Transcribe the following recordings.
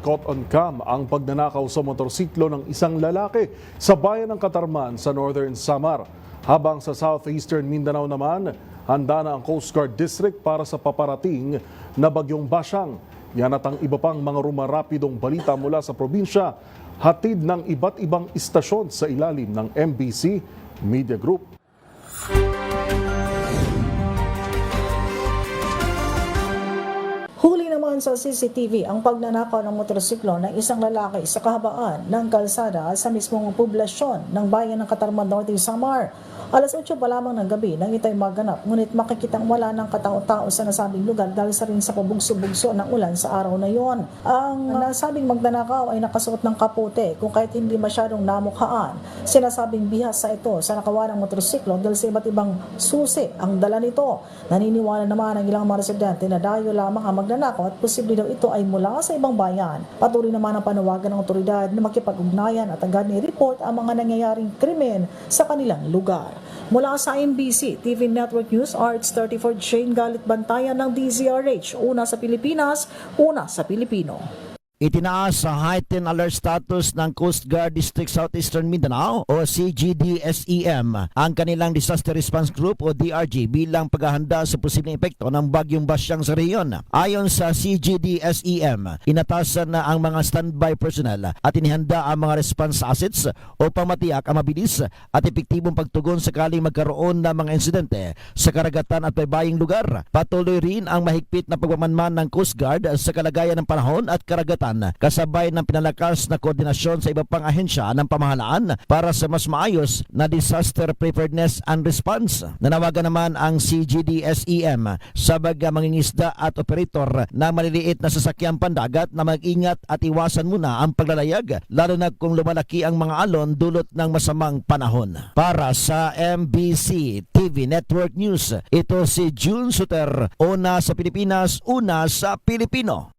caught on cam ang pagnanakaw sa motorsiklo ng isang lalaki sa bayan ng Katarman sa Northern Samar. Habang sa Southeastern Mindanao naman, handa na ang Coast Guard District para sa paparating na bagyong Basyang. Yan at ang iba pang mga rumarapidong balita mula sa probinsya, hatid ng iba't ibang istasyon sa ilalim ng MBC Media Group. Huli naman sa CCTV ang pagnanakaw ng motorsiklo ng isang lalaki sa kahabaan ng kalsada sa mismong poblasyon ng bayan ng Katarman Norte, Samar. Alas 8 pa lamang ng gabi nang ito'y maganap, ngunit makikitang wala ng katao-tao sa nasabing lugar dahil sa rin sa pabugso-bugso ng ulan sa araw na yon. Ang nasabing magnanakaw ay nakasuot ng kapote kung kahit hindi masyadong namukhaan. Sinasabing bihasa ito sa nakawa ng motorsiklo dahil sa iba't ibang susi ang dala nito. Naniniwala naman ang ilang mga residente na dayo lamang ang magnanakaw at posible daw ito ay mula sa ibang bayan. Patuloy naman ang panawagan ng otoridad na makipag-ugnayan at agad ni-report ang mga nangyayaring krimen sa kanilang lugar. Mula sa MBC TV Network News, RH34 Shane Galit Bantayan ng DZRH, una sa Pilipinas, una sa Pilipino. Itinaas sa heightened alert status ng Coast Guard District Southeastern Mindanao o CGD-SEM ang kanilang Disaster Response Group o DRG bilang paghahanda sa posibleng epekto ng bagyong Basyang sa rehiyon. Ayon sa CGD-SEM, inatasan na ang mga standby personnel at inihanda ang mga response assets upang matiyak ang mabilis at epektibong pagtugon sakaling magkaroon ng mga insidente sa karagatan at baybaying lugar. Patuloy rin ang mahigpit na pagmamanman ng Coast Guard sa kalagayan ng panahon at karagatan kasabay ng pinalakas na koordinasyon sa iba pang ahensya ng pamahalaan para sa mas maayos na disaster preparedness and response. Nanawagan naman ang CGD-SEM sa mga mangingisda at operator na maliliit na sasakyang pandagat na mag-ingat at iwasan muna ang paglalayag lalo na kung lumalaki ang mga alon dulot ng masamang panahon. Para sa MBC TV Network News, ito si June Suter, una sa Pilipinas, una sa Pilipino.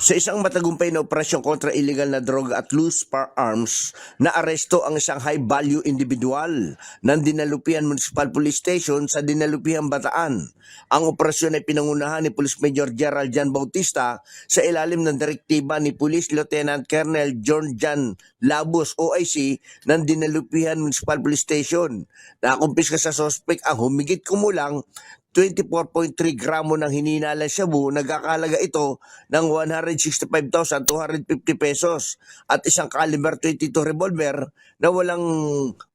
Sa isang matagumpay na operasyon kontra illegal na droga at loose firearms, naaresto ang isang high-value individual ng Dinalupihan Municipal Police Station sa Dinalupihan, Bataan. Ang operasyon ay pinangunahan ni Police Major Gerald Jan Bautista sa ilalim ng direktiba ni Police Lieutenant Colonel John Jan Labus, OIC, ng Dinalupihan Municipal Police Station. Nakumpiska sa sospek ang humigit kumulang 24.3 gramo ng hininalang shabu, nagkakalaga ito ng 165,250 pesos at isang caliber 22 revolver na walang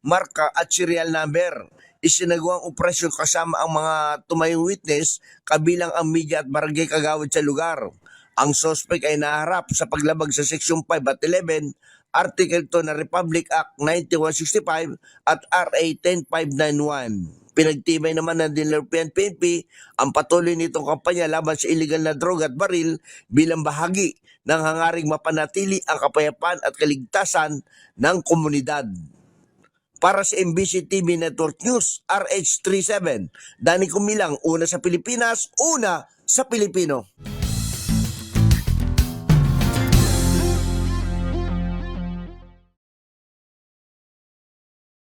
marka at serial number. Isinagawang operasyon kasama ang mga tumayong witness, kabilang ang media at barangay kagawad sa lugar. Ang suspect ay naharap sa paglabag sa Section 5 at 11, Article 2 ng Republic Act 9165 at RA 10591. Pinagtibay naman ng Dinalupihan PNP ang patuloy nitong kampanya laban sa illegal na droga at baril bilang bahagi ng hangaring mapanatili ang kapayapaan at kaligtasan ng komunidad. Para sa MBC TV Network News, RH37, Danny Kumilang, una sa Pilipinas, una sa Pilipino.